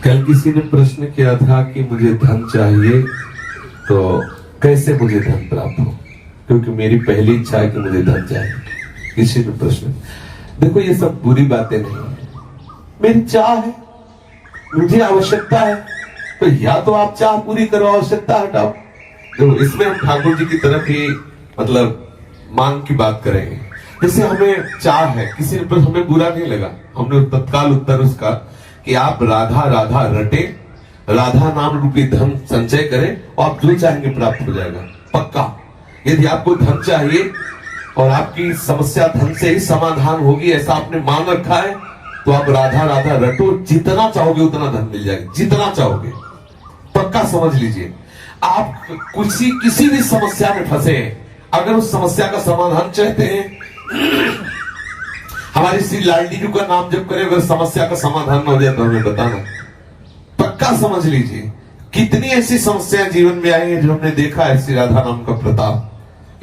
कल किसी ने प्रश्न किया था कि मुझे धन चाहिए तो कैसे मुझे धन प्राप्त हो, क्योंकि मेरी पहली इच्छा है कि मुझे धन चाहिए। किसी ने प्रश्न, देखो ये सब बुरी बातें नहीं है, मेरी चाह है, मुझे आवश्यकता है, तो या तो आप चाह पूरी करो, आवश्यकता हटाओ। तो इसमें हम ठाकुर जी की तरफ ही मतलब मांग की बात करेंगे। जैसे हमें चाह है, किसी ने प्रश्न हमें बुरा नहीं लगा, हमने तत्काल उत्तर उसका कि आप राधा राधा रटे, राधा नाम रूपी धन संचय करें और आप जो चाहेंगे प्राप्त हो जाएगा पक्का। यदि आपको धन चाहिए और आपकी समस्या धन से ही समाधान होगी ऐसा आपने मान रखा है, तो आप राधा राधा रटो, जितना चाहोगे उतना धन मिल जाएगा, जितना चाहोगे पक्का समझ लीजिए। आप किसी भी समस्या में फंसे, अगर उस समस्या का समाधान चाहते हैं, हमारी श्री लाडली जी का नाम जब करें, अगर समस्या का समाधान न हो जाए तो हमें बताना, पक्का समझ लीजिए। कितनी ऐसी समस्याएं जीवन में आई हैं जो हमने देखा है श्री राधा नाम का प्रताप।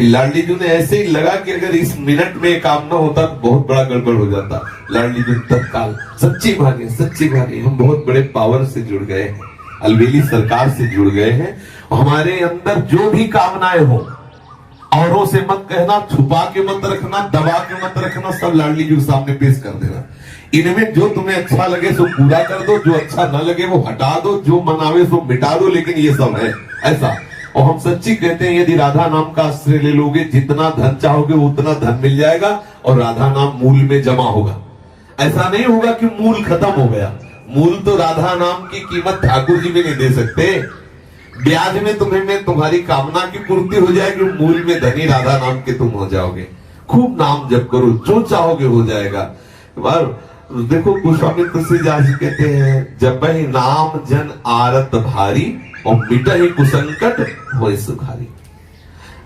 लाडली जी ने ऐसे ही लगा कि अगर इस मिनट में काम ना होता तो बहुत बड़ा गड़बड़ हो जाता। लाडली जी तत्काल, सच्ची भानी हम बहुत बड़े पावर से जुड़ गए हैं, अलबेली सरकार से जुड़ गए हैं। हमारे अंदर जो भी कामनाएं हो, औरों से मत कहना, छुपा के मत रखना, दबा के मत रखना, सब लाडली जी के सामने पेश कर देना। इनमें जो तुम्हें अच्छा लगे सो पूरा कर दो, जो अच्छा न लगे वो हटा दो, जो मनावे सो मिटा दो, लेकिन ये सब है ऐसा। और हम सच्ची कहते हैं, यदि राधा नाम का आश्रय ले लोगे, जितना धन चाहोगे उतना धन मिल जाएगा और राधा नाम मूल में जमा होगा। ऐसा नहीं होगा कि मूल खत्म हो गया। मूल तो राधा नाम की कीमत ठाकुर जी भी नहीं दे सकते। ब्याज में तुम्हारी कामना की पूर्ति हो जाएगी, मूल में धनी राधा नाम के तुम हो जाओगे। खूब नाम जप करो, जो चाहोगे हो जाएगा। देखो गोस्वामी तुलसीदास जी कहते हैं, जब ही नाम जन आरत भारी और मिट ही कुसंकट हो सुखारी।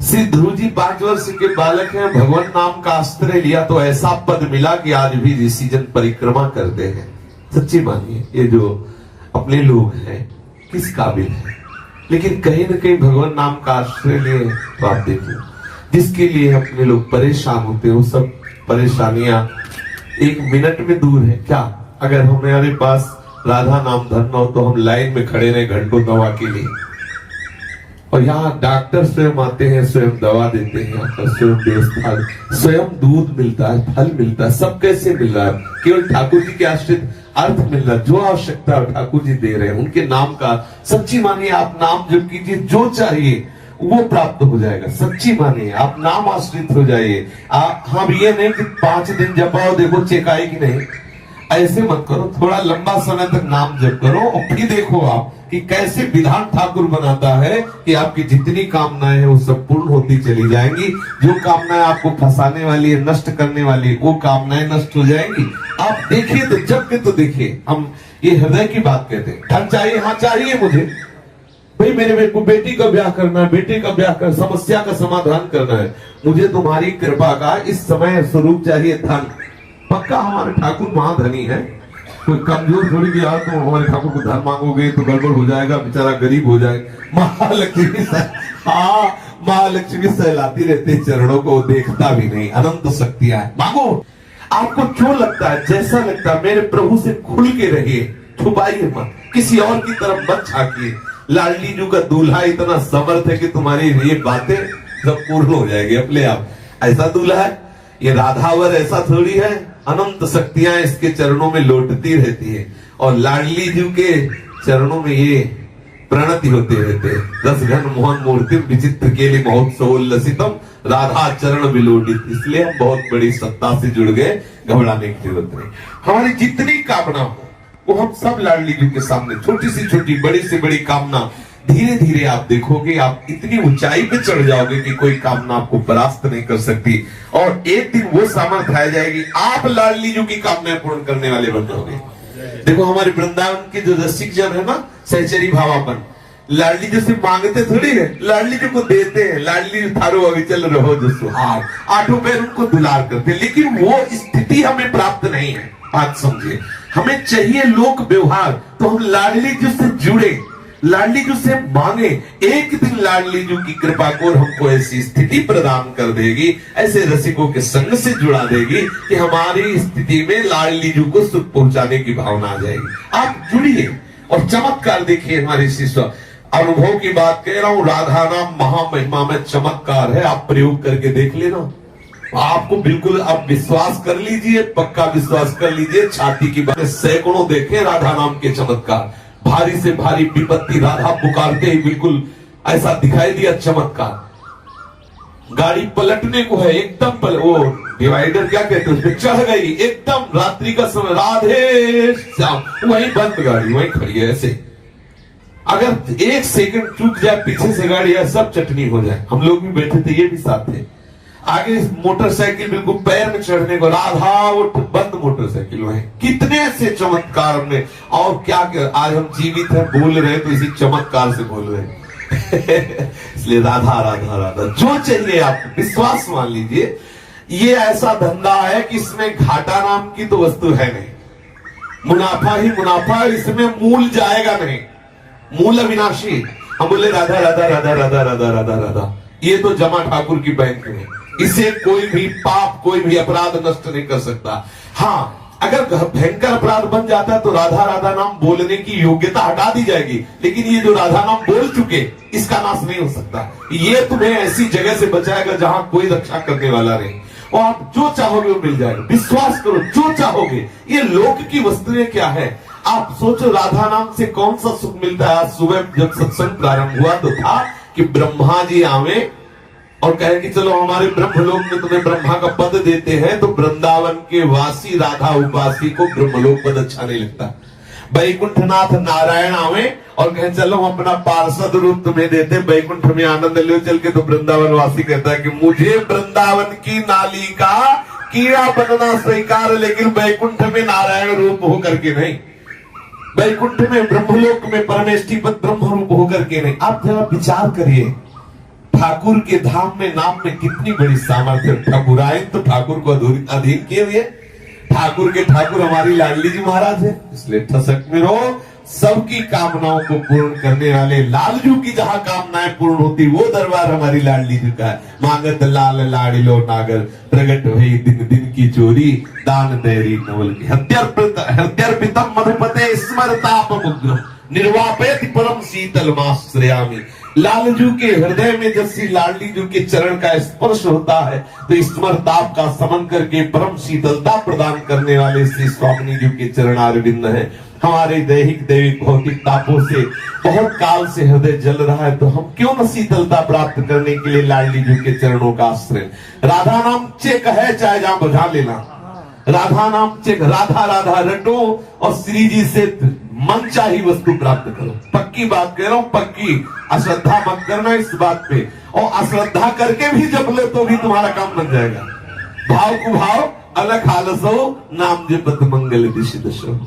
श्री ध्रुव जी 5 वर्ष के बालक हैं, भगवान नाम का आश्रय लिया तो ऐसा पद मिला कि आज भी ऋषि जन परिक्रमा करते हैं। सच्ची मानिए, ये जो अपने लोग हैं किस काबिल है, लेकिन कहीं ना कहीं भगवान नाम का आश्रय लिए तो आप देखिए, जिसके लिए अपने लोग परेशान होते हैं, वो सब परेशानियां 1 मिनट में दूर है। क्या अगर हमारे पास राधा नाम धन हो तो हम लाइन में खड़े रहे घंटों दवा के लिए, और यहाँ डॉक्टर स्वयं आते हैं, स्वयं दवा देते हैं, स्वयं व्यवस्था, स्वयं दूध मिलता है, फल मिलता है, सब कैसे मिल रहा है? केवल ठाकुर जी के आश्रित अर्थ मिल रहा है। जो आवश्यकता ठाकुर जी दे रहे हैं, उनके नाम का सच्ची मानिए, आप नाम जप कीजिए, जो चाहिए वो प्राप्त हो जाएगा। सच्ची मानिए, आप नाम आश्रित हो जाइए। हम ये नहीं कि 5 दिन जपाओ देखो चेक आए कि नहीं, ऐसे मत करो। थोड़ा लंबा समय तक नाम जप करो और फिर देखो आप कि कैसे विधान ठाकुर बनाता है कि आपकी जितनी कामनाएं हैं वो सब पूर्ण होती चली जाएंगी। जो कामनाएं आपको फंसाने वाली है, नष्ट करने वाली, वो कामनाएं नष्ट हो जाएंगी। आप देखिए तो जब के तो देखिए, हम ये हृदय की बात कहते हैं। धन चाहिए, हाँ चाहिए मुझे, भाई मेरे को बेटी का ब्याह करना है, बेटे का ब्याह कर, समस्या का समाधान करना है, मुझे तुम्हारी कृपा का इस समय स्वरूप चाहिए धन। पक्का हमारे ठाकुर महाधनी है, कोई कमजोर थोड़ी गया तो हमारे ठाकुर को धन मांगोगे तो गड़बड़ हो जाएगा, बेचारा गरीब हो जाएगा। महालक्ष्मी महालक्ष्मी सहलाती रहती है चरणों को, देखता भी नहीं, अनंत शक्तियां है। मांगो, आपको जो लगता है, जैसा लगता है, मेरे प्रभु से खुल के रहिए, छुपाइए मत, किसी और की तरफ मत झांकिए। लाडली जी का दूल्हा इतना समर्थ है कि तुम्हारी ये बातें सब पूर्ण हो जाएगी अपने आप। ऐसा दूल्हा है, ये राधावर ऐसा थोड़ी है, अनंत शक्तियां इसके चरणों में लौटती रहती है, और लाडली जी के चरणों में ये प्रणति होते रहते हैं। 10 घन मोहन मूर्ति विचित्र के लिए महोत्सव लसितम राधा चरण विलोडित। इसलिए हम बहुत बड़ी सत्ता से जुड़ गए, घबराने की जरूरत नहीं। हमारी जितनी कामना हो वो हम सब लाडली जी के सामने, छोटी से छोटी, बड़ी से बड़ी कामना, धीरे धीरे आप देखोगे आप इतनी ऊंचाई पे चढ़ जाओगे कि कोई कामना आपको परास्त नहीं कर सकती। और एक दिन वो सामर्थ्य आ जाएगी, आप लाडली जी की कामनाएं पूर्ण करने वाले बन जाओगे। देखो हमारे वृंदावन के जो रसिक जन है ना, सहचरी भावापन, लाडली जी से मांगते थोड़ी है, लाडली जी को देते हैं। लाडली थारो अविचल रहो जो सुहाग, 8 पैर उनको दुलार करते, लेकिन वो स्थिति हमें प्राप्त नहीं है। बात समझिए, हमें चाहिए लोक व्यवहार, तो हम लाडली जी से जुड़े, लाडली जी से मांगे। एक दिन लाडली जी की कृपा को हमको ऐसी स्थिति प्रदान कर देगी, ऐसे रसिकों के संग से जुड़ा देगी कि हमारी स्थिति में लाडली जी को सुख पहुंचाने की भावना आ जाएगी। आप जुड़िए, और चमत्कार देखिए हमारे शिष्य, अनुभव की बात कह रहा हूं, राधा नाम महामहिमा में चमत्कार है। आप प्रयोग करके देख लेना, आपको बिल्कुल आप विश्वास कर लीजिए, पक्का विश्वास कर लीजिए, छाती की बात। सैकड़ों देखे राधा नाम के चमत्कार, भारी से भारी विपत्ति राधा पुकारते ही बिल्कुल ऐसा दिखाई दिया चमत्कार। गाड़ी पलटने को है, एकदम वो डिवाइडर क्या कहते हैं, उसमें चढ़ गई, एकदम रात्रि का समय, राधे श्याम, वहीं बंद गाड़ी, वहीं खड़ी है। ऐसे अगर एक सेकंड चूक जाए पीछे से गाड़ी है, सब चटनी हो जाए। हम लोग भी बैठे थे, ये भी साथ थे। आगे मोटरसाइकिल बिल्कुल पैर में चढ़ने को, राधा उठ, बंद मोटरसाइकिल में। कितने ऐसे चमत्कार हमने, और क्या क्या आज हम जीवित हैं, बोल रहे हैं तो इसी चमत्कार से बोल रहे हैं। इसलिए राधा राधा राधा, जो चाहिए आप विश्वास मान लीजिए। ये ऐसा धंधा है कि इसमें घाटा नाम की तो वस्तु है नहीं, मुनाफा ही मुनाफा, इसमें मूल जाएगा नहीं, मूल अविनाशी। हम बोले राधा राधा राधा राधा राधा राधा राधा, ये तो जमा ठाकुर की बैंक में, इसे कोई भी पाप, कोई भी अपराध नष्ट नहीं कर सकता। हाँ, अगर भयंकर अपराध बन जाता है तो राधा राधा नाम बोलने की योग्यता हटा दी जाएगी, लेकिन ये जो राधा नाम बोल चुके, इसका नाश नहीं हो सकता। ये तुम्हें ऐसी जगह से बचाएगा जहां कोई रक्षा करने वाला नहीं, और आप जो चाहोगे वो मिल जाएगा। विश्वास करो, जो चाहोगे। ये लोक की वस्तुएं क्या है, आप सोचो, राधा नाम से कौन सा सुख मिलता है। आज सुबह जब सत्संग प्रारंभ हुआ तो था कि ब्रह्मा जी आवे और कहे कि चलो हमारे ब्रह्मलोक में तुम्हें ब्रह्मा का पद देते हैं, तो वृंदावन के वासी राधा उपासी को ब्रह्मलोक पद अच्छा नहीं लगता। वैकुंठनाथ नारायण आवे और कहे चलो हम अपना पार्षद रूप तुम्हें देते, वैकुंठ में आनंद ले चल के, तो वृंदावन वासी कहता है कि मुझे वृंदावन की नाली का कीड़ा बनना स्वीकार, लेकिन वैकुंठ में नारायण रूप होकर के नहीं, वैकुंठ में ब्रह्मलोक में परमेष्ठी पद ब्रह्म रूप होकर के नहीं। आप जरा विचार करिए, ठाकुर के धाम में नाम में कितनी बड़ी सामर्थ्य। ठाकुरायन तो ठाकुर को अधीन किए हुए, ठाकुर के ठाकुर हमारी लाडली जी महाराज है। इसलिए ठसक में रहो, सबकी कामनाओं को पूर्ण करने वाले लालजू की जहां कामनाएं पूर्ण होती, वो दरबार हमारी लाडली जी का है। मांगत लाल लाडिलो नागर, प्रगट भई दिन दिन की चोरी, दान दैरी नवल की हत्यर्पितम मधुपते स्मरताप मुग्र, निर्वापेति परम शीतल माश्रयामि। लालजू के हृदय में जब श्री लाडली जू के चरण का स्पर्श होता है तो स्मरताप का समन करके परम शीतलता प्रदान करने वाले श्री स्वामी जी के चरणारविंद है। हमारे दैहिक दैविक भौतिक तापों से बहुत काल से हृदय जल रहा है, तो हम क्यों न शीतलता प्राप्त करने के लिए लाडली जी के चरणों का आश्रय। राधा नाम चेक है, चाहे जहां बुझा लेना, राधा नाम चेक, राधा राधा रटो और श्री जी से मन चाही वस्तु प्राप्त करो। पक्की बात कह रहा हूं, पक्की, अश्रद्धा मत करना इस बात पे, और अश्रद्धा करके भी जप लो तो भी तुम्हारा काम बन जाएगा। भाव को भाव अलग हालस हो, नाम जपत मंगल दिशि दशो।